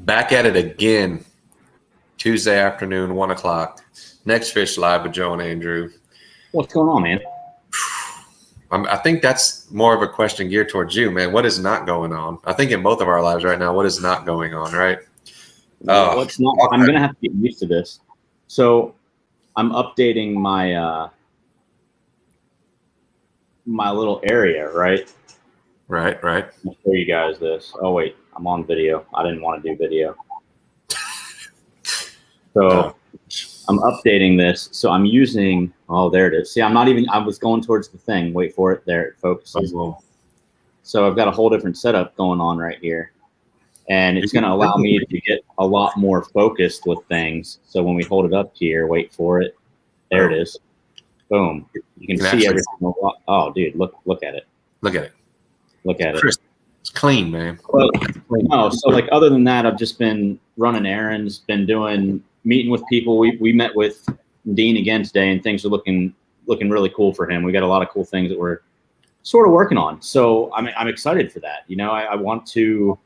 Back at it again, Tuesday afternoon, 1 o'clock. NextFish live with Joe and Andrew. What's going on, man? I think that's more of a question geared towards you, man. What is not going on? I think in both of our lives right now, what is not going on, right? What's not? I'm going to have to get used to this. So I'm updating my my little area, right? Right. I'll show you guys this. Oh, wait. I'm on video. I didn't want to do video. So I'm updating this. So I'm using, oh, there it is. See, I was going towards the thing. Wait for it. There it focuses. So I've got a whole different setup going on right here. And it's going to allow me to get a lot more focused with things. So when we hold it up here, wait for it. There it is. Boom. You can see everything. Oh, dude, look at it. Look at it. Look at it. It's clean, man. But, no, so like other than that, I've just been running errands, been meeting with people. We met with Dean again today, and things are looking really cool for him. We got a lot of cool things that we're sort of working on. So I'm excited for that. You know, I want to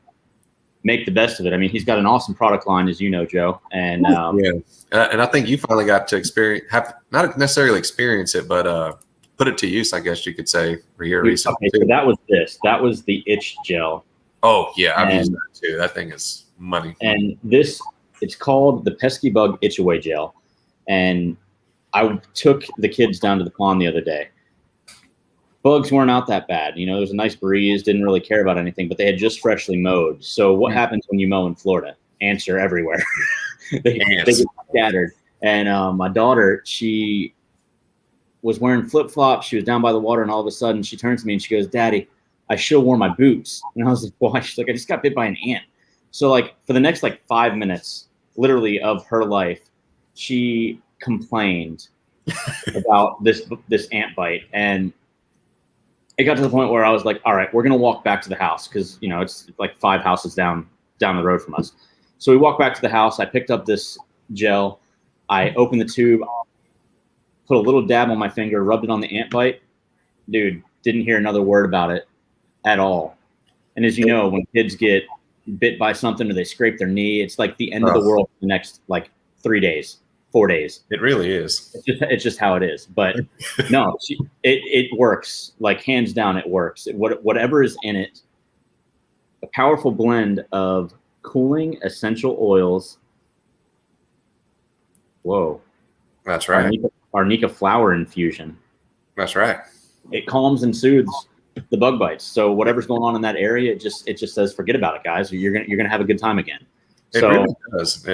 make the best of it. I mean, he's got an awesome product line, as you know, Joe. And and I think you finally got to not necessarily experience it, but put it to use, I guess you could say, for your research. Okay, so that was this. That was the itch gel. Oh yeah, I've used that too. That thing is money. And this, it's called the Pesky Bug Itch Away Gel. And I took the kids down to the pond the other day. Bugs weren't out that bad. You know, there was a nice breeze, didn't really care about anything, but they had just freshly mowed. So what happens when you mow in Florida? Ants are everywhere. they get scattered. And my daughter, she was wearing flip-flops. She was down by the water, and all of a sudden she turns to me and she goes, "Daddy, I should have worn my boots." And I was like, "Why?" She's like, "I just got bit by an ant." So like for the next 5 minutes, literally of her life, she complained about this ant bite. And it got to the point where I was like, all right, we're going to walk back to the house because, you know, it's like 5 houses down the road from us. So we walked back to the house. I picked up this gel. I opened the tube, put a little dab on my finger, rubbed it on the ant bite. Dude, didn't hear another word about it at all. And as you know, when kids get bit by something or they scrape their knee, it's like the end of the world for the next 3 days, 4 days. It really is. It's just how it is. But no, it works. Like hands down, it works. Whatever is in it, a powerful blend of cooling essential oils. Whoa. That's right. Arnica flower infusion. That's right. It calms and soothes the bug bites. So whatever's going on in that area, it just says, forget about it, guys. You're gonna have a good time again. It really does.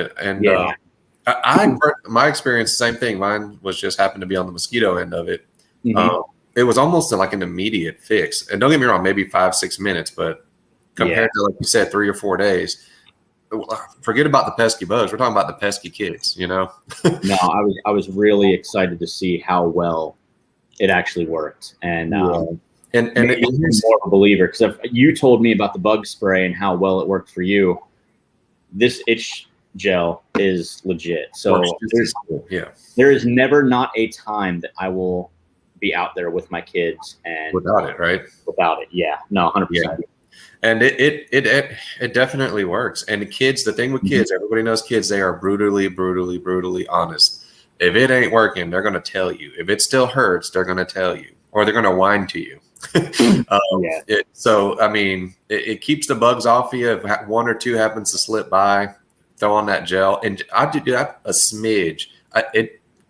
My experience, same thing. Mine was just happened to be on the mosquito end of it. Mm-hmm. It was almost like an immediate fix. And don't get me wrong, maybe 5-6 minutes, but compared to, like you said, 3 or 4 days, forget about the pesky bugs. We're talking about the pesky kids, you know? No, I was really excited to see how well it actually worked. And I'm more of a believer, because if you told me about the bug spray and how well it worked for you, this itch gel is legit. So there is never not a time that I will be out there with my kids and without it, right? Without it, yeah, no, 100%. Yeah. And it definitely works. And the kids, the thing with kids, everybody knows kids, they are brutally honest. If it ain't working, they're going to tell you. If it still hurts, they're going to tell you, or they're going to whine to you. So, I mean, it keeps the bugs off you. If 1 or 2 happens to slip by, throw on that gel. And I do that a smidge.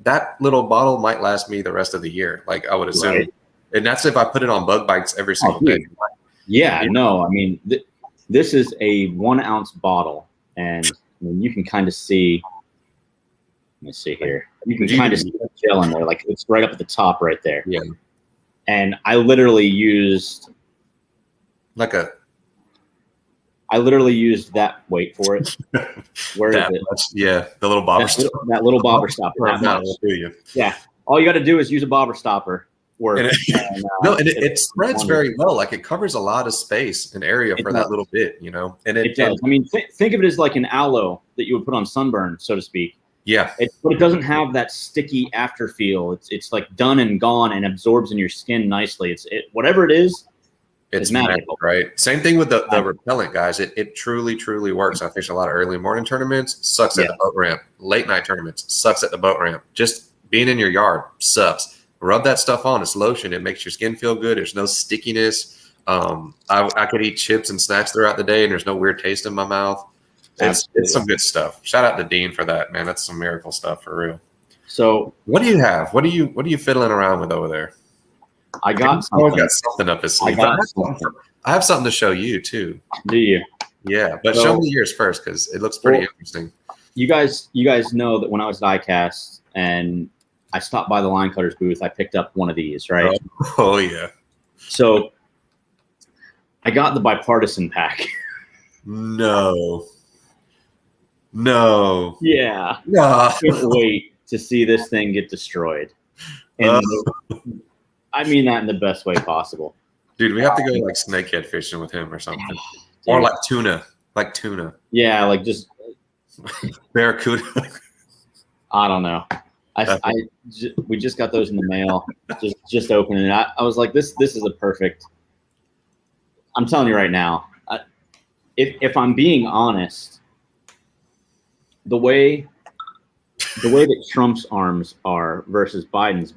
That little bottle might last me the rest of the year, like I would assume. Right. And that's if I put it on bug bites every single day. Yeah, no, I mean, this is a 1 ounce bottle, and I mean, you can kind of see. Let me see here. You can kind of see the gel in there, like it's right up at the top, right there. Yeah. And I literally used I literally used that. Wait for it. Where is it? Yeah, the little bobber stopper. That little bobber stopper. Yeah. All you got to do is use a bobber stopper. It spreads very well. Like it covers a lot of space and area for that little bit, you know. And it does. I mean, think of it as like an aloe that you would put on sunburn, so to speak. Yeah. But it doesn't have that sticky after feel. It's like done and gone and absorbs in your skin nicely. Whatever it is. It's magical, right? Same thing with the repellent, guys. It truly, truly works. I fish a lot of early morning tournaments, sucks at the boat ramp. Late night tournaments, sucks at the boat ramp. Just being in your yard sucks. Rub that stuff on. It's lotion. It makes your skin feel good. There's no stickiness. I could eat chips and snacks throughout the day, and there's no weird taste in my mouth. It's some good stuff. Shout out to Dean for that, man. That's some miracle stuff for real. So what do you have? What are you fiddling around with over there? I got something up his sleeve. I have something to show you too. Do you? Yeah, but show me yours first because it looks pretty interesting. You guys know that when I was at ICAST and I stopped by the line cutters booth, I picked up one of these, right? Oh yeah. So I got the bipartisan pack. No. Yeah. No. I can't wait to see this thing get destroyed. And I mean that in the best way possible. Dude, we have to go like snakehead fishing with him or something. Or like tuna. Yeah, like just barracuda. I don't know. We just got those in the mail. Just opening it. I was like, this is a perfect. I'm telling you right now, if I'm being honest, the way that Trump's arms are versus Biden's,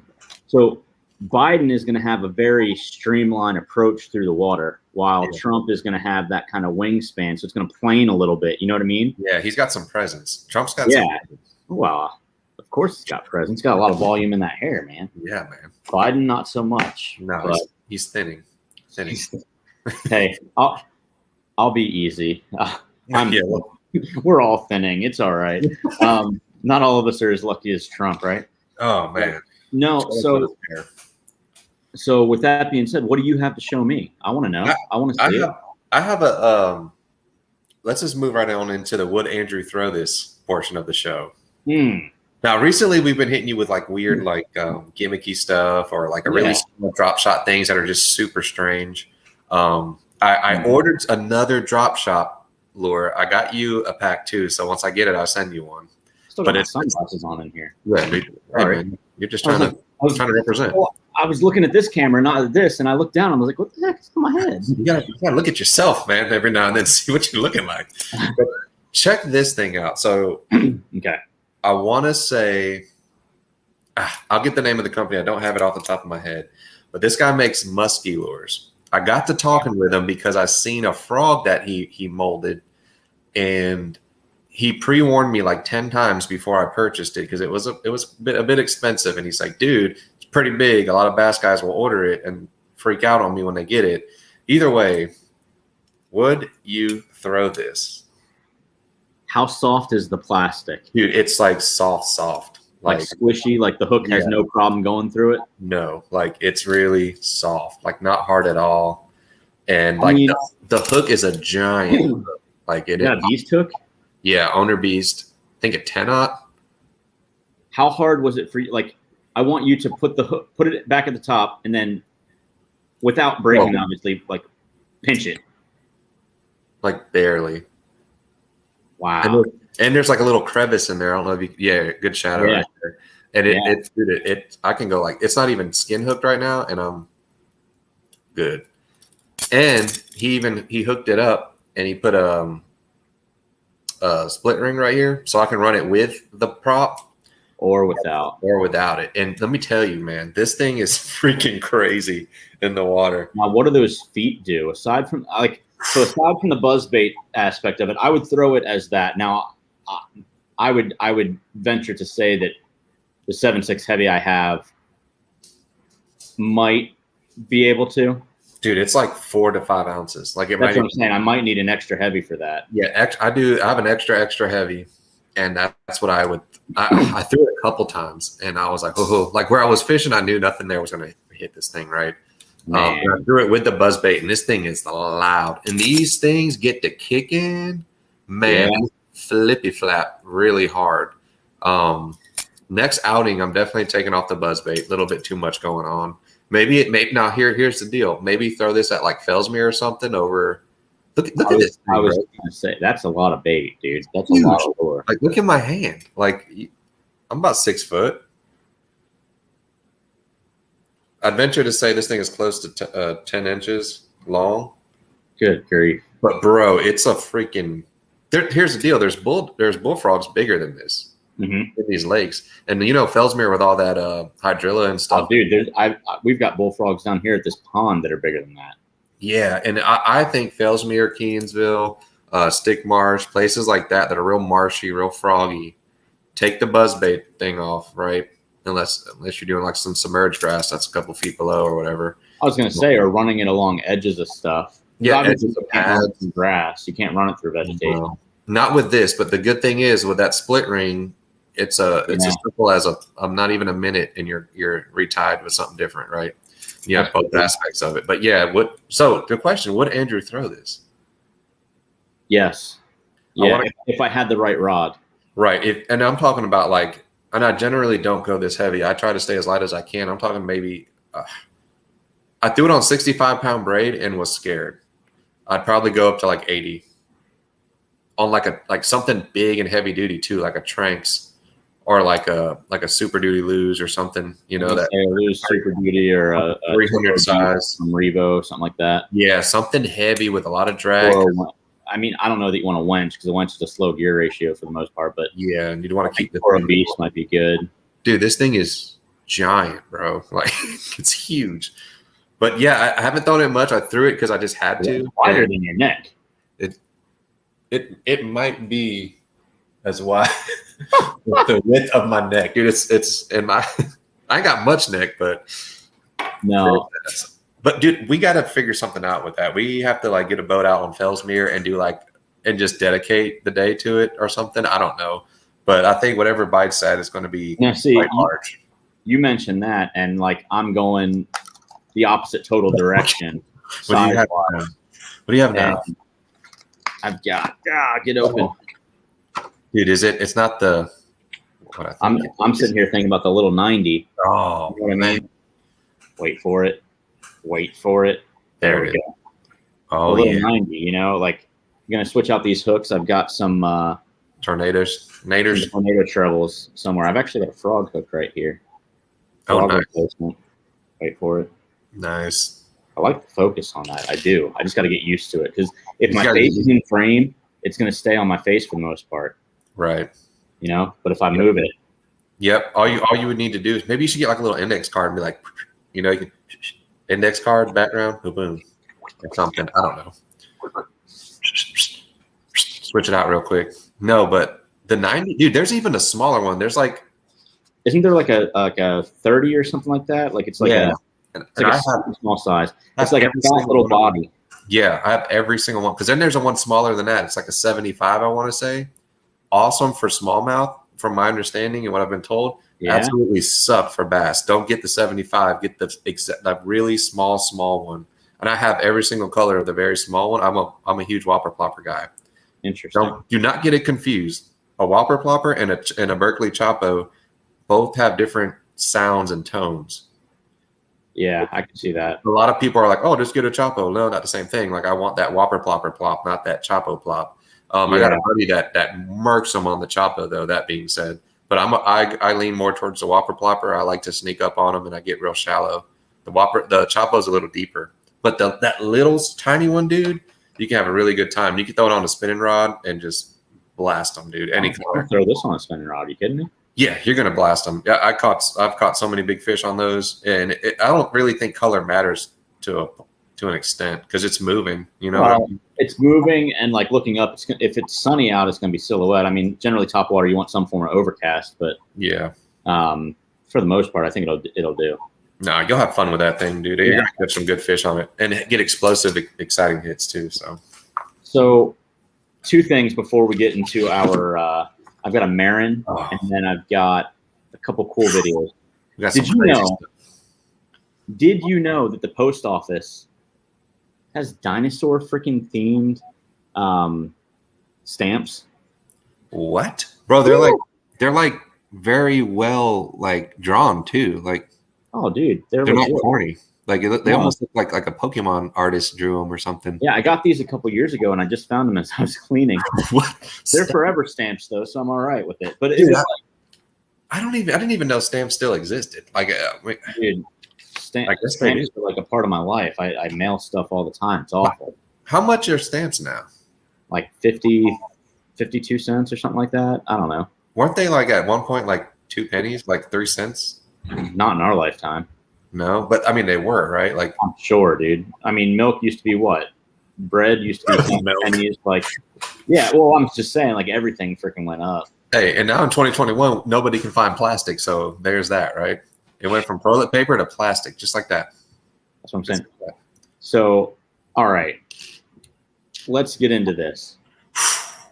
so Biden is going to have a very streamlined approach through the water, while Trump is going to have that kind of wingspan. So it's going to plane a little bit. You know what I mean? Yeah, he's got some presence. Trump's got some presence. Well, of course he's got presence. He's got a lot of volume in that hair, man. Yeah, man. Biden, not so much. No, he's thinning. Hey, I'll be easy. We're all thinning. It's all right. Not all of us are as lucky as Trump, right? Oh man. No. So with that being said, what do you have to show me? I want to know. I want to see it. I have a. Let's just move right on into the would Andrew throw this portion of the show. Now, recently we've been hitting you with like weird, like gimmicky stuff or like a really small drop shot things that are just super strange. I ordered another drop shot lure. I got you a pack too, so once I get it, I'll send you one. Still got my sunglasses on in here. Yeah, man, you're just trying to represent. Well, I was looking at this camera, not at this, and I looked down. I was like, "What the heck is on my head?" You gotta look at yourself, man, every now and then, see what you're looking like. But check this thing out. So, okay, I want to say, I'll get the name of the company. I don't have it off the top of my head, but this guy makes musky lures. I got to talking with him because I seen a frog that he molded, and he pre-warned me like 10 times before I purchased it because it was a bit expensive. And he's like, dude, it's pretty big. A lot of bass guys will order it and freak out on me when they get it. Either way, would you throw this? How soft is the plastic? Dude, it's like soft. Like squishy, like the hook has no problem going through it? No, like it's really soft, like not hard at all. And like the hook is a giant hook. Like it is. Beast hook? Yeah, Owner Beast. I think a 10-aught. How hard was it for you? Like, I want you to put it back at the top, and then, without breaking, obviously, like, pinch it. Like barely. Wow. And there's like a little crevice in there. I don't know if you. Good shadow right there. And it I can go like it's not even skin hooked right now, and I'm good. And he hooked it up, and he put a split ring right here, so I can run it with the prop or without it. And let me tell you, man, this thing is freaking crazy in the water. Now, what do those feet do aside from the buzz bait aspect of it? I would throw it as that. Now, I would venture to say that the 7.6 heavy I have might be able to. Dude, it's like 4 to 5 ounces. Like that's what I'm saying. I might need an extra heavy for that. Yeah, I do. I have an extra heavy, and that's what I would. I threw it a couple times, and I was like, oh, like where I was fishing, I knew nothing there was going to hit this thing, right? I threw it with the buzz bait, and this thing is loud. And these things get to kicking, man, flippy flap really hard. Next outing, I'm definitely taking off the buzz bait. A little bit too much going on. Now here's the deal. Maybe throw this at like Fellsmere or something over. Look at this. I was going to say that's a lot of bait, dude. That's huge. A lot of lure. Like look at my hand. Like I'm about 6 foot. I'd venture to say this thing is close to 10 inches. long. Good grief. But bro, it's a freaking. Here's the deal. There's bullfrogs bigger than this in these lakes, and Fellsmere with all that hydrilla and stuff. Oh, dude, we've got bullfrogs down here at this pond that are bigger than that. Yeah, and I think Fellsmere, Keensville, Stick Marsh, places like that are real marshy, real froggy. Take the buzzbait thing off, right? Unless you're doing like some submerged grass that's a couple feet below or whatever. I was going to say, or running it along edges of stuff. Yeah, obviously you can't run it through grass. You can't run it through vegetation. No, not with this, but the good thing is with that split ring, it's as simple as I'm not even a minute, and you're retied with something different, right? You have both aspects of it. But yeah, so the question, would Andrew throw this? Yes. Yeah, if I had the right rod. Right. And I'm talking about and I generally don't go this heavy. I try to stay as light as I can. I'm talking maybe I threw it on 65-pound braid and was scared. I'd probably go up to 80 on like something big and heavy duty too, like a Tranks or like a Super Duty Lose or something, that a Lose Super Duty or a 300 size from Revo, something like that. Yeah, something heavy with a lot of drag. I mean, I don't know that you want a wench because a wench is a slow gear ratio for the most part, but yeah, and you'd want to keep or a beast might be good. Dude, this thing is giant, bro. It's huge. But yeah, I haven't thrown it much. I threw it because I just had to. It's wider than your neck. It might be as wide with the width of my neck, dude. It's in my. I ain't got much neck, but no. But dude, we got to figure something out with that. We have to get a boat out on Fellsmere and do and just dedicate the day to it or something. I don't know, but I think whatever bites at is going to be large. You mentioned that, and I'm going the opposite total direction. What do you have now? I've got get open, dude. It's not the. What I think I'm sitting here thinking about the little 90. Oh, you know what I mean? Wait for it. There we go. Oh, a little 90. I'm gonna switch out these hooks. I've got some tornado trebles somewhere. I've actually got a frog hook right here. Frog nice. Wait for it. Nice. I like the focus on that. I do. I just got to get used to it because if my face is in frame, it's going to stay on my face for the most part. Right. But if I move it. Yep. All you would need to do is maybe you should get a little index card and be like, you can index card background, boom, or something. I don't know. Switch it out real quick. No, but the 90, dude. There's even a smaller one. There's isn't there like a 30 or something like that? It's like a small size. It's like a little body. Yeah, I have every single one. Because then there's a one smaller than that. It's like a 75, I want to say. Awesome for smallmouth, from my understanding and what I've been told. Yeah. Absolutely suck for bass. Don't get the 75. Get the really small one. And I have every single color of the very small one. I'm a huge whopper plopper guy. Interesting. Do not get it confused. A whopper plopper and a Berkeley Chapo both have different sounds and tones. Yeah, I can see that. A lot of people are like, "Oh, just get a Chapo." No, not the same thing. I want that whopper plopper plop, not that Chapo plop. I got a buddy that murks them on the Chapo, though. That being said, but I lean more towards the whopper plopper. I like to sneak up on them, and I get real shallow. The Chapo's a little deeper, but that little tiny one, dude, you can have a really good time. You can throw it on a spinning rod and just blast them, dude. Any color. Throw this on a spinning rod? Are you kidding me? Yeah, you're gonna blast them. Yeah, I've caught so many big fish on those, and I don't really think color matters to an extent because it's moving. It's moving, and looking up. If it's sunny out, it's gonna be silhouette. I mean, generally top water, you want some form of overcast, but yeah, for the most part, I think it'll do. No, you'll have fun with that thing, dude. You're gonna catch some good fish on it and get explosive, exciting hits too. So, two things before we get into our. I've got a Marin, and then I've got a couple cool videos. Did you know that the post office has dinosaur freaking themed stamps? What, bro? They're very well drawn too. Oh, dude, they're not corny. They almost look like a Pokemon artist drew them or something. Yeah, I got these a couple years ago, and I just found them as I was cleaning. What? They're forever stamps, though, so I'm all right with it. But dude, I didn't even know stamps still existed. Dude, stamps. I guess they Stamps are like a part of my life. I mail stuff all the time. It's awful. How much are stamps now? Like 52 cents or something like that. I don't know. Weren't they like at one point like 2 pennies, like 3 cents? Not in our lifetime. No, but I mean they were, right? Like I'm sure, dude. I mean, milk used to be what? Bread used to be 10 pennies. Like, yeah. Well, I'm just saying, like everything freaking went up. hey, and now in 2021, nobody can find plastic, so there's that, right? It went from toilet paper to plastic, just like that. That's what I'm saying. So, all right, let's get into this.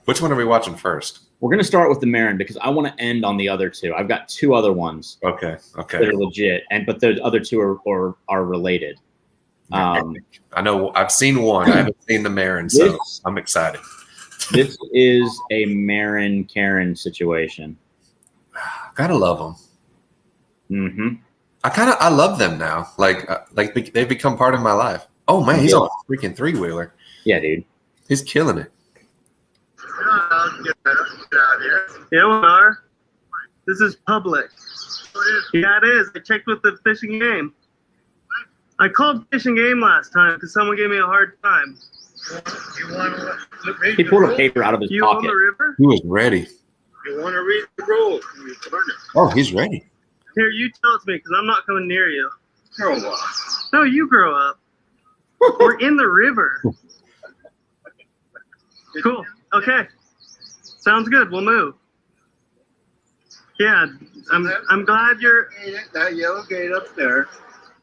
Which one are we watching first? We're going to start with the Marin because I want to end on the other two. I've got two other ones. Okay. That are legit, but the other two are related. I know I've seen one. I haven't seen the Marin, so I'm excited. This is a Marin Karen situation. Gotta love them. Mm-hmm. I love them now. Like they've become part of my life. Oh man, he's on a freaking 3-wheeler. Yeah, dude. He's killing it. Yeah, we are. This is public. Yeah, it is. I checked with the fishing game. I called fishing game last time because someone gave me a hard time. He pulled a paper out of his You pocket. on the river? He was ready. You want to read the rules? Oh, he's ready. Here, you tell it to me because I'm not coming near you. Grow up. No, you grow up. We're in the river. Cool. Okay. Sounds good. We'll move. Yeah, I'm glad you're. That yellow gate up there.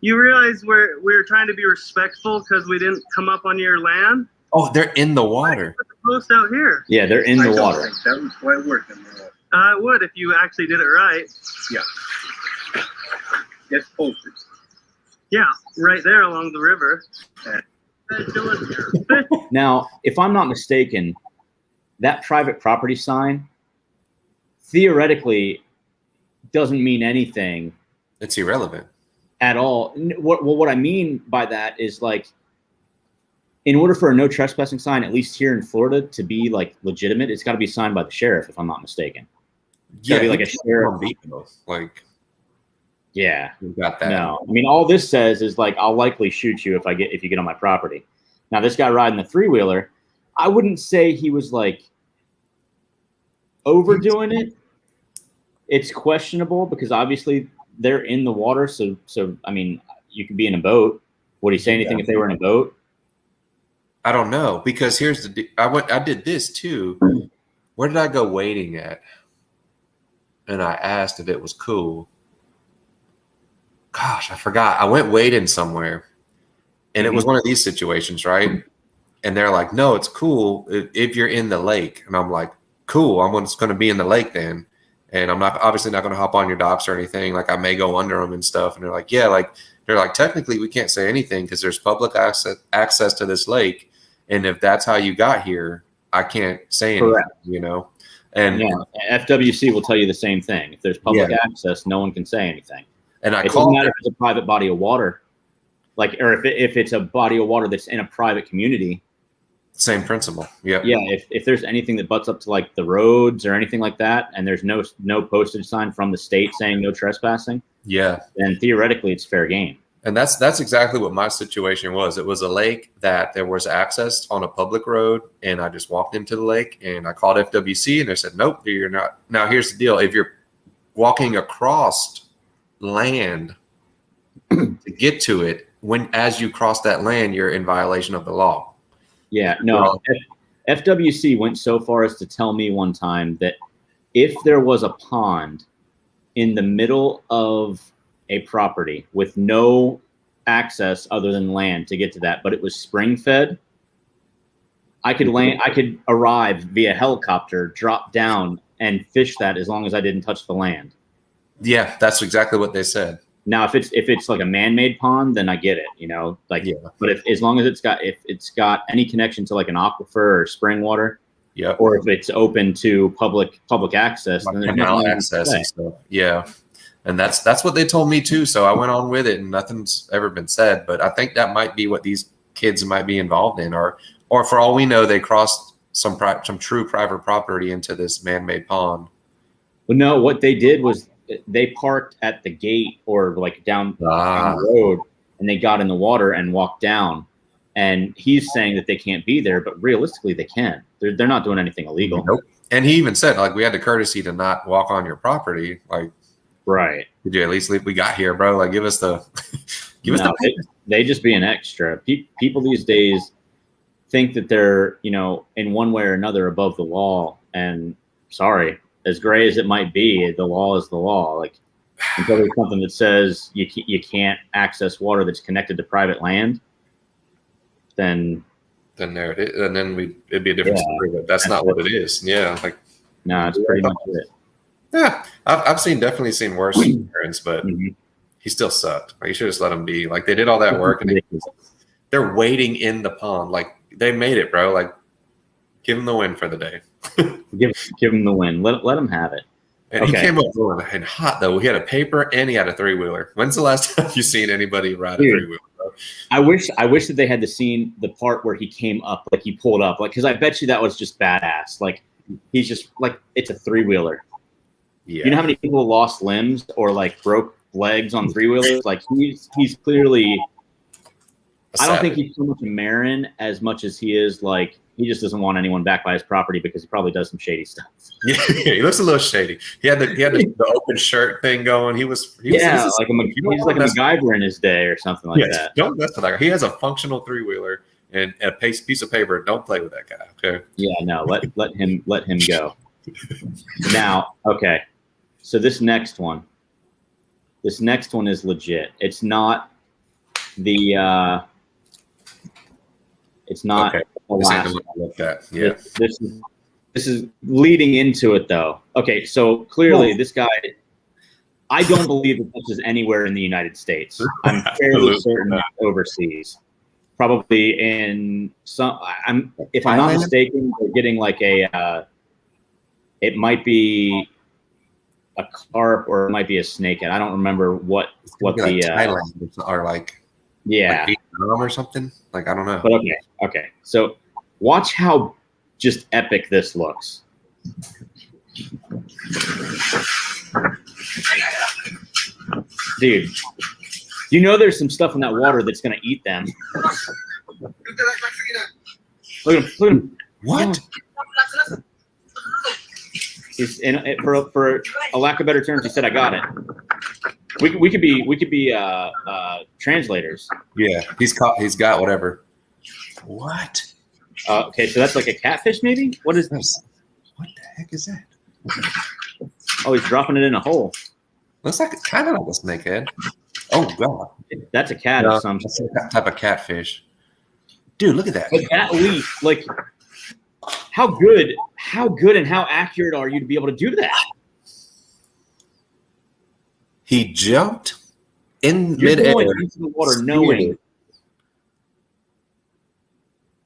You realize we're trying to be respectful because we didn't come up on your land. Oh, they're in the water. Put the post out here. Yeah, they're in the I don't water. think that was quite working. I would if you actually did it right. Yeah. Get posted. Yeah, right there along the river. Now, if I'm not mistaken, that private property sign theoretically doesn't mean anything It's irrelevant. at all. What I mean by that is like, in order for a no trespassing sign, at least here in Florida, to be like legitimate, it's got to be signed by the sheriff, if I'm not mistaken. It's gotta be like a sheriff. Like, Yeah. we got that. No, I mean, all this says is like, I'll likely shoot you if you get on my property. Now, this guy riding the 3-wheeler, I wouldn't say he was like overdoing it. It's questionable because obviously they're in the water. So I mean, you could be in a boat. Would he say anything if they were in a boat? I don't know, because here's the I did this too. Where did I go waiting at? And I asked if it was cool. Gosh, I forgot. I went wading somewhere, and it was one of these situations, right? And they're like, "No, it's cool if you're in the lake." And I'm like, "Cool, I'm just going to be in the lake then." And I'm obviously not going to hop on your docks or anything. Like I may go under them and stuff. And they're like, "Yeah, like they're like technically we can't say anything because there's public access to this lake, and if that's how you got here, I can't say anything." Correct. You know. And yeah, FWC will tell you the same thing. If there's public access, no one can say anything. And it doesn't matter if it's a private body of water, like, or if it's a body of water that's in a private community. Same principle. Yeah. Yeah. If there's anything that butts up to like the roads or anything like that, and there's no postage sign from the state saying no trespassing. Yeah. Then theoretically it's fair game. And that's exactly what my situation was. It was a lake that there was access on a public road, and I just walked into the lake and I called FWC and they said, "Nope, you're not." Now here's the deal: if you're walking across land to get to it, as you cross that land, you're in violation of the law. Yeah, no. FWC went so far as to tell me one time that if there was a pond in the middle of a property with no access other than land to get to that, but it was spring fed, I could arrive via helicopter, drop down, and fish that as long as I didn't touch the land. Yeah, that's exactly what they said. Now, if it's like a man-made pond, then I get it, you know, like, yeah. But as long as if it's got any connection to like an aquifer or spring water, yeah, or if it's open to public access, like then there's canal access and stuff. Yeah, and that's what they told me too. So I went on with it, and nothing's ever been said. But I think that might be what these kids might be involved in, or for all we know, they crossed some true private property into this man-made pond. Well, no, what they did was they parked at the gate or like down the road, and they got in the water and walked down. And he's saying that they can't be there, but realistically they can. They're not doing anything illegal. Nope. And he even said, like, we had the courtesy to not walk on your property. Like, right. Did you at least leave? We got here, bro. Like, give us the they just be an extra. People these days think that they're, in one way or another above the law. And sorry, as gray as it might be, the law is the law. Like, until there's something that says you can't access water that's connected to private land, then there it is. And then it'd be a different story, but that's not what it is. Yeah. Like, no, it's pretty much it. Yeah. I've definitely seen worse parents, but he still sucked. Like, you should just let him be. Like, they did all that work and they're waiting in the pond. Like, they made it, bro. Like, give him the win for the day. give him the win. Let him have it. And he came up and hot though. He had a paper and he had a 3-wheeler. When's the last time you seen anybody ride a 3-wheeler? Bro? I wish that they had the part where he came up, like he pulled up, like, because I bet you that was just badass. Like, he's just like, it's a 3-wheeler. Yeah. You know how many people lost limbs or like broke legs on 3-wheelers? Like, he's clearly. I don't think he's so much a Marin as much as he is like, he just doesn't want anyone back by his property because he probably does some shady stuff. Yeah, he looks a little shady. He had the open shirt thing going. He's like a MacGyver in his day or something like that. Don't mess with that guy. He has a functional 3-wheeler and a piece of paper. Don't play with that guy. Okay. Yeah, no, let him go. Now, okay. So this next one is legit. It's not the it's not okay. the last one. Yeah. This is leading into it though. Okay, so clearly this guy, I don't believe it touches anywhere in the United States. I'm fairly certain overseas. Probably in some. If I'm not mistaken, we're getting like a. It might be a carp or it might be a snakehead. I don't remember what the Thailand or like. Yeah. Like Vietnam or something. Like, I don't know. But okay. So watch how just epic this looks. Dude, you know there's some stuff in that water that's going to eat them. Look at him. What? For a lack of better terms, he said, "I got it." We could be translators. Yeah, he's got whatever. What? Okay, so that's like a catfish, maybe. What is this? What the heck is that? Oh, he's dropping it in a hole. Looks like kind of like a snakehead. Oh god, that's a cat or something. That's that type of catfish. Dude, look at that. Like that leap, like how good and how accurate are you to be able to do that? He jumped in midair into the water, knowing.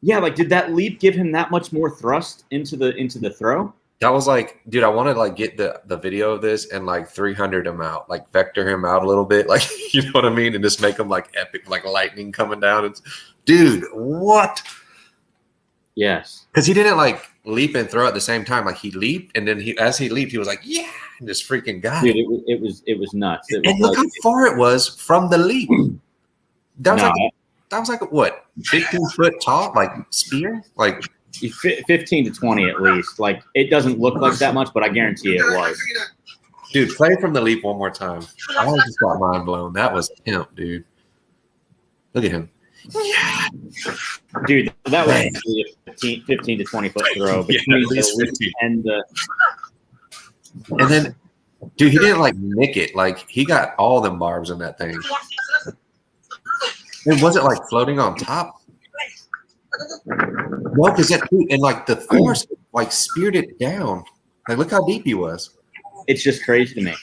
Yeah, like did that leap give him that much more thrust into the throw? That was like, dude, I want to like get the video of this and like 300 him out, like vector him out a little bit, like you know what I mean, and just make him like epic, like lightning coming down. It's, dude, what? Yes, because he didn't like leap and throw at the same time. Like he leaped, and then as he leaped, he was like, yeah, and just freaking got it. Dude, it was nuts. And look how far it was from the leap. That was like what, 15-foot tall, like spear, like 15 to 20 at least. Like it doesn't look like that much, but I guarantee it was. Dude, play from the leap one more time. I just got mind blown. That was pimp, dude. Look at him. Yeah. Dude, that was a 15 to 20 foot throw between at least 15. And then, dude, he didn't like nick it. Like he got all them barbs in that thing. And was it like floating on top? No, because that and like the force like speared it down. Like look how deep he was. It's just crazy to me.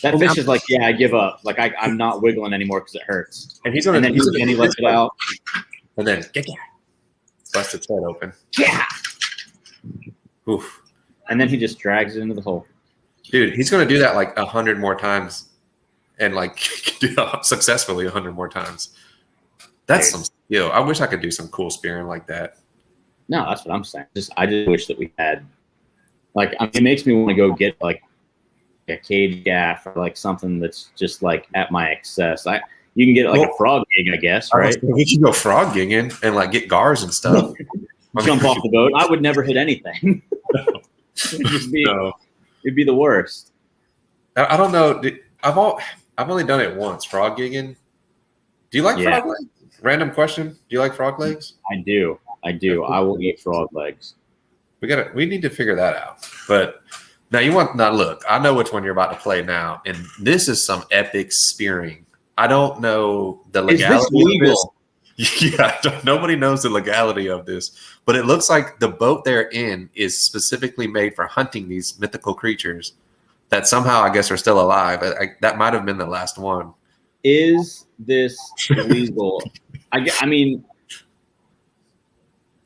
That fish is like, yeah, I give up. Like I'm not wiggling anymore because it hurts. And he's gonna he lets it out. And then bust its head open. Yeah. Oof. And then he just drags it into the hole. Dude, he's gonna do that like 100 more times, and like do that successfully 100 more times. That's some skill. I wish I could do some cool spearing like that. No, that's what I'm saying. I just wish that we had. Like, I mean, it makes me want to go get like a cage gaff or like something that's just like at my excess. You can get like a frog gig, I guess, right? We can go frog gigging and like get gars and stuff. Jump off the boat. I would never hit anything. It'd just be, it'd be the worst. I don't know. I've only done it once, frog gigging. Do you like frog legs? Random question. Do you like frog legs? I do. I will eat frog legs. We need to figure that out. But now look, I know which one you're about to play now, and this is some epic spearing. I don't know the legality. Is this legal? Yeah, nobody knows the legality of this, but it looks like the boat they're in is specifically made for hunting these mythical creatures that somehow I guess are still alive. That might have been the last one. Is this legal? I mean,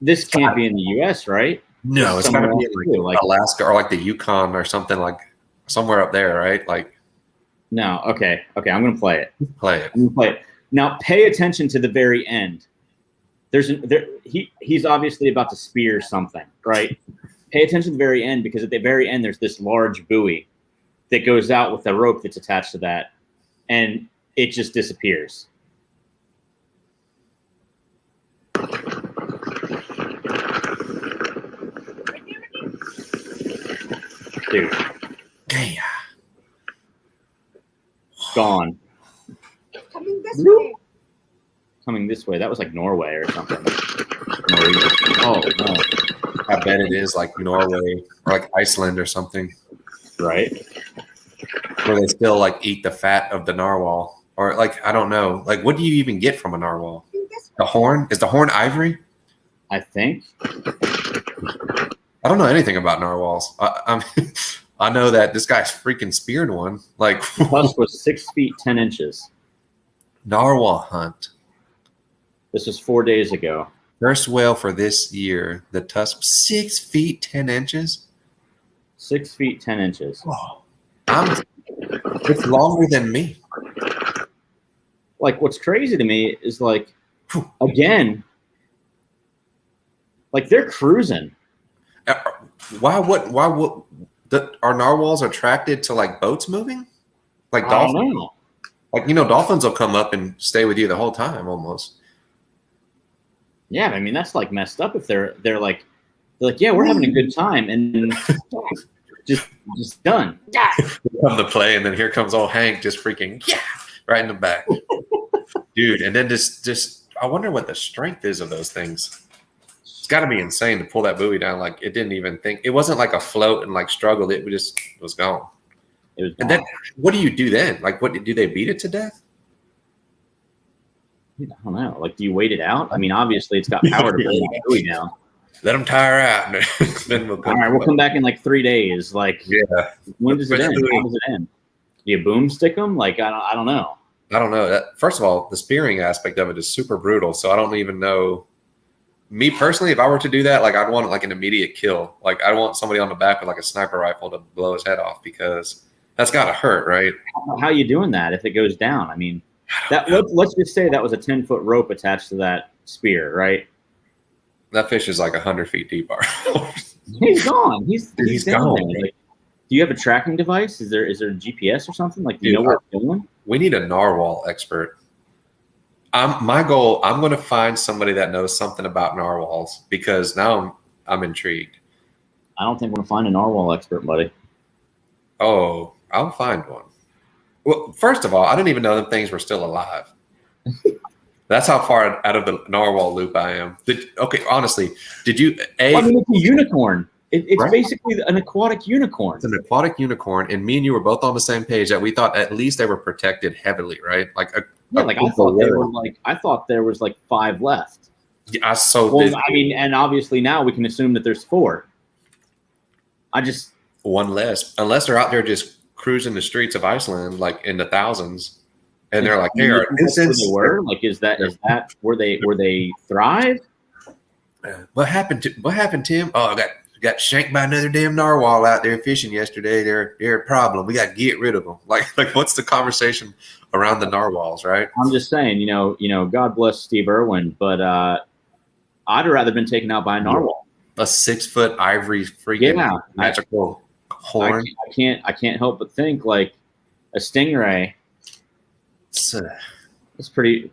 this can't be in the U.S., right? No, it's got to be in like Alaska or like the Yukon or something, like somewhere up there, right? Like. No, okay, I'm gonna play it. Play it. I'm gonna play it. Now, pay attention to the very end. He's obviously about to spear something, right? Pay attention to the very end, because at the very end there's this large buoy that goes out with the rope that's attached to that, and it just disappears. Dude. Yeah. Gone. Coming this way. Coming this way. That was like Norway or something. Oh, no. I bet it is like Norway or like Iceland or something. Right. Where they still like eat the fat of the narwhal. Or like, I don't know. Like, what do you even get from a narwhal? The horn? Is the horn ivory? I think. I don't know anything about narwhals. I know that this guy's freaking speared one. Like, tusk was 6 feet 10 inches. Narwhal hunt. This was 4 days ago. First whale for this year. The tusk 6 feet 10 inches. 6 feet 10 inches. Whoa. It's longer than me. Like, what's crazy to me is like, again, like they're cruising. Why would are narwhals attracted to like boats moving? Like dolphins? I don't know. Like, dolphins will come up and stay with you the whole time almost. Yeah, I mean that's like messed up if they're like yeah, we're having a good time, and just done. Yeah. Come to play, and then here comes old Hank just freaking right in the back. Dude, and then just I wonder what the strength is of those things. It's got to be insane to pull that buoy down. Like, it didn't even think. It wasn't like a float and like struggled. It just was gone. It was gone. And then what do you do then? Like, what do they beat it to death? I don't know. Like, do you wait it out? I mean, obviously it's got power to pull the buoy down. Let them tire out. Then we'll come. All right, we'll come back in like 3 days. Like, yeah. When does it end? How does it end? Do you boomstick them? Like, I don't know. I don't know. First of all, the spearing aspect of it is super brutal. So I don't even know. Me personally, if I were to do that, like, I'd want like an immediate kill. Like, I want somebody on the back with like a sniper rifle to blow his head off, because that's got to hurt, right? How are you doing that if it goes down? I mean, let's just say that was a 10-foot rope attached to that spear, right? That fish is like 100 feet deep. He's gone. He's gone. Like, do you have a tracking device? Is there a GPS or something? Like, do you know where it's going? We need a narwhal expert. My goal, I'm going to find somebody that knows something about narwhals, because now I'm intrigued. I don't think we're going to find a narwhal expert, buddy. Oh, I'll find one. Well, first of all, I didn't even know them things were still alive. That's how far out of the narwhal loop I am. Honestly, did you? I mean, it's a unicorn. It's right? Basically an aquatic unicorn. It's an aquatic unicorn, and me and you were both on the same page that we thought at least they were protected heavily, right? Like, I thought there was like 5 left. Yeah, I mean, and obviously now we can assume that there's 4. One less, unless they're out there just cruising the streets of Iceland, like in the thousands, and they're like, "Hey, where they were? Like, is that where they thrive?" What happened, Tim? Oh, I got shanked by another damn narwhal out there fishing yesterday. They're a problem. We got to get rid of them. Like what's the conversation around the narwhals, right? I'm just saying, God bless Steve Irwin, but I'd rather been taken out by a narwhal. A 6-foot ivory freaking magical horn. I can't help but think like a stingray. It's pretty.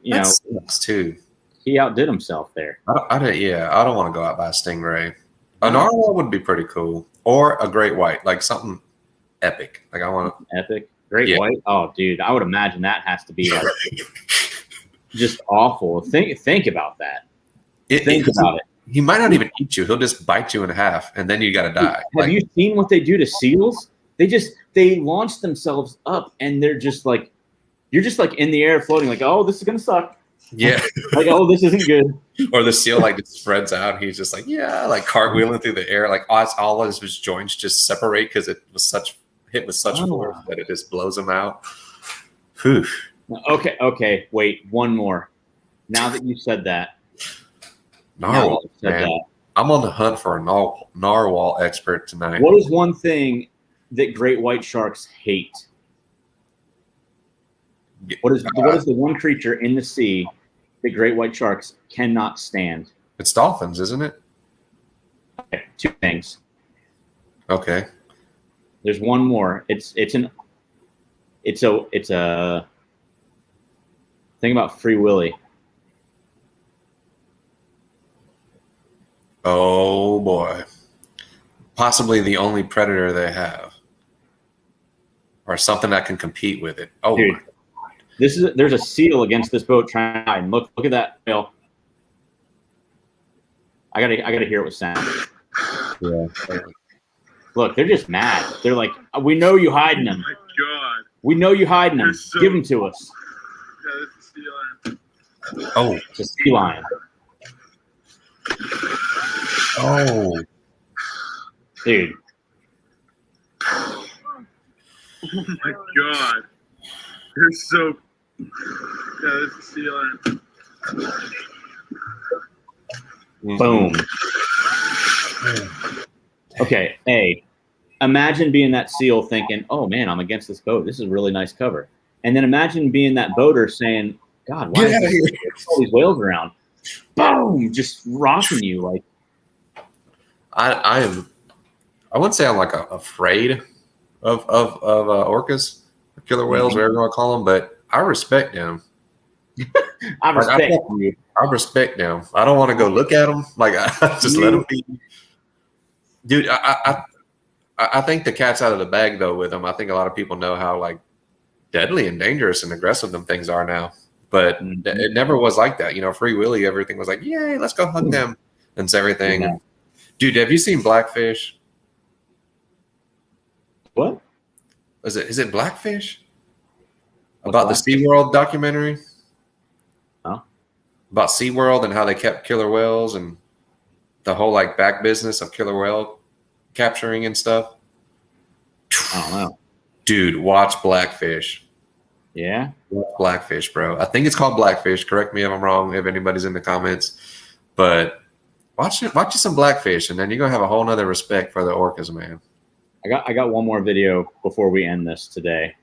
You know, sucks too. he outdid himself there. I don't want to go out by a stingray. A narwhal would be pretty cool, or a great white, like something epic. Like I want to epic great white. Oh, dude, I would imagine that has to be like just awful. Think about that. Think about it. He might not even eat you. He'll just bite you in half, and then you got to die. Have you seen what they do to seals? They launch themselves up, and they're just like, you're just like in the air floating, like, oh, this is gonna suck. Yeah. Like, oh, this isn't good. Or the seal like just spreads out. And he's just like, yeah, like cartwheeling through the air. Like all of his joints just separate because it was hit with such force that it just blows him out. Whew. Okay. Wait, one more. Now that you said that. Narwhal, man. I'm on the hunt for a narwhal expert tonight. What is one thing that great white sharks hate? What is the one creature in the sea that great white sharks cannot stand? It's dolphins, isn't it? Okay, two things. Okay. There's one more. It's a thing about Free Willy. Oh boy. Possibly the only predator they have. Or something that can compete with it. Oh, dude. There's a seal against this boat trying to hide. Look at that whale. I gotta hear it with sound. Yeah. Look, they're just mad. They're like, we know you hiding them. Oh my God. We know you hiding them. Give them to us. Yeah, this is sea lion. Oh, it's a sea lion. Oh, dude. Oh my God. They're so. Yeah, this is sea lion. Boom. Okay, hey, imagine being that seal thinking, oh man, I'm against this boat. This is really nice cover. And then imagine being that boater saying, God, why is there all these whales around? Boom, just rocking you like. I wouldn't say I'm like afraid of orcas, or killer whales, whatever you want to call them, but I respect them. I respect you. I respect them. I don't want to go look at them. Like I just let them be. Dude, I think the cat's out of the bag though with them. I think a lot of people know how like deadly and dangerous and aggressive them things are now. But it never was like that. You know, Free Willy, everything was like, yay, let's go hug them and everything. Yeah. Dude, have you seen Blackfish? What? Is it Blackfish? About the SeaWorld documentary? Huh? About SeaWorld and how they kept killer whales and the whole like back business of killer whale capturing and stuff. I don't know. Dude, watch Blackfish. Yeah? Blackfish, bro. I think it's called Blackfish. Correct me if I'm wrong, if anybody's in the comments. But watch you some Blackfish, and then you're gonna have a whole nother respect for the orcas, man. I got one more video before we end this today.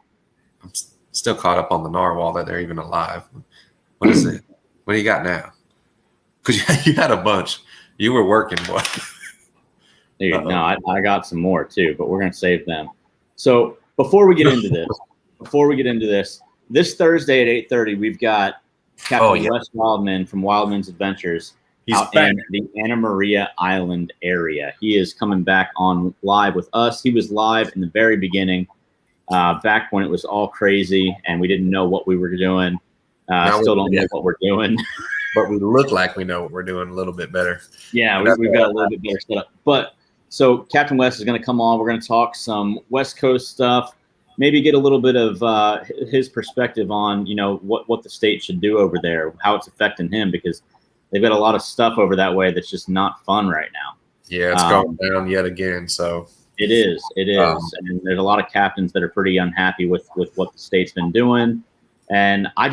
I'm still caught up on the narwhal that they're even alive. What is it? What do you got now? Because you had a bunch. You were working, boy. Dude, no, I got some more too, but we're gonna save them. So before we get into this, this Thursday at 8:30, we've got Captain Wes Wildman from Wildman's Adventures. He's out in the Anna Maria Island area. He is coming back on live with us. He was live in the very beginning, back when it was all crazy and we didn't know what we were doing. Still don't know what we're doing. But we look like we know what we're doing a little bit better. Yeah, we've got a little bit better setup. But so Captain Wes is going to come on. We're going to talk some West Coast stuff, maybe get a little bit of his perspective on, you know, what the state should do over there, how it's affecting him, because they've got a lot of stuff over that way that's just not fun right now. Yeah, it's going down yet again. So it is. And there's a lot of captains that are pretty unhappy with what the state's been doing. And I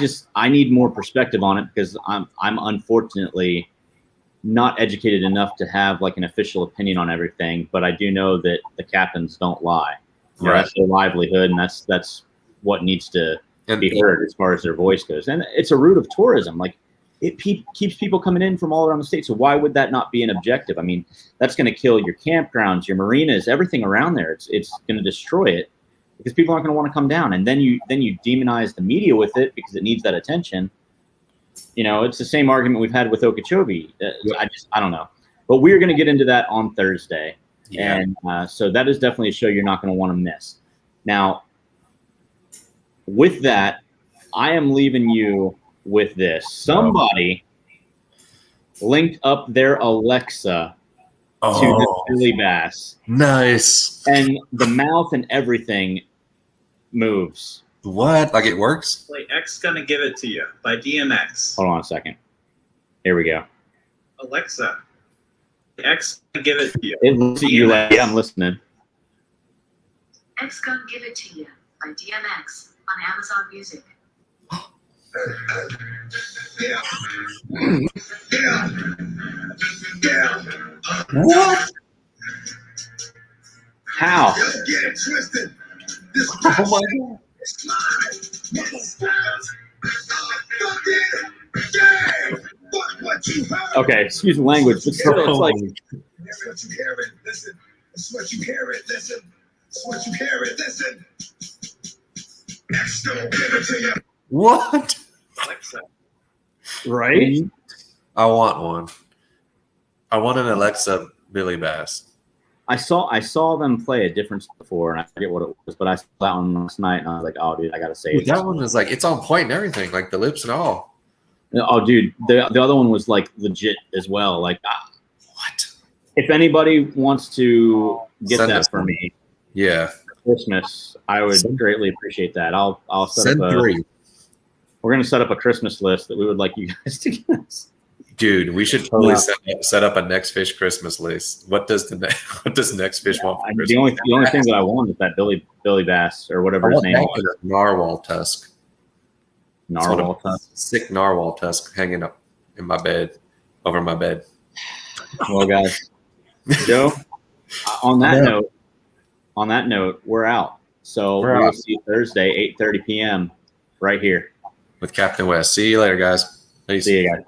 need more perspective on it because I'm unfortunately not educated enough to have like an official opinion on everything. But I do know that the captains don't lie. You know, that's their livelihood, and that's what needs to be heard as far as their voice goes. And it's a route of tourism. Like, it keeps people coming in from all around the state. So why would that not be an objective? I mean, that's going to kill your campgrounds, your marinas, everything around there. It's going to destroy it because people aren't going to want to come down. And then you demonize the media with it because it needs that attention. It's the same argument we've had with Okeechobee. I don't know. But we're going to get into that on Thursday. Yeah. And so that is definitely a show you're not going to want to miss. Now, with that, I am leaving you with this. Somebody linked up their Alexa to the Billy Bass. Nice. And the mouth and everything moves. What? Like it works? Like X Gonna Give It To You by DMX. Hold on a second. Here we go. Alexa, X Gonna Give It To You. It looks at you like, yeah, I'm listening. X Gonna Give It To You by DMX on Amazon Music. What? How? Oh my God. Okay, excuse the language, but still, it's like. That's what you hear it, listen. That's what you hear it, listen. That's what you hear it, listen. Next, don't give it to you. What? Alexa. Right? I want one. I want an Alexa Billy Bass. I saw them play a difference before, and I forget what it was, but I saw that one last night, and I was like, "Oh, dude, I gotta say it." That one is like it's on point and everything, like the lips and all. Oh, dude, the other one was like legit as well. Like, what? If anybody wants to get Send that for me, yeah, for Christmas, I would greatly appreciate that. I'll set up We're gonna set up a Christmas list that we would like you guys to get us. Dude, we should totally set up a NextFish Christmas list. What does NextFish want for Christmas? The only thing that I want is that Billy Bass or whatever his name is. Narwhal tusk. Narwhal tusk. Sick narwhal tusk hanging up in my bed, over my bed. Well, guys, Joe. On that note, we're out. So we'll see you Thursday, 8:30 p.m. right here with Captain West. See you later, guys. Peace. See you guys.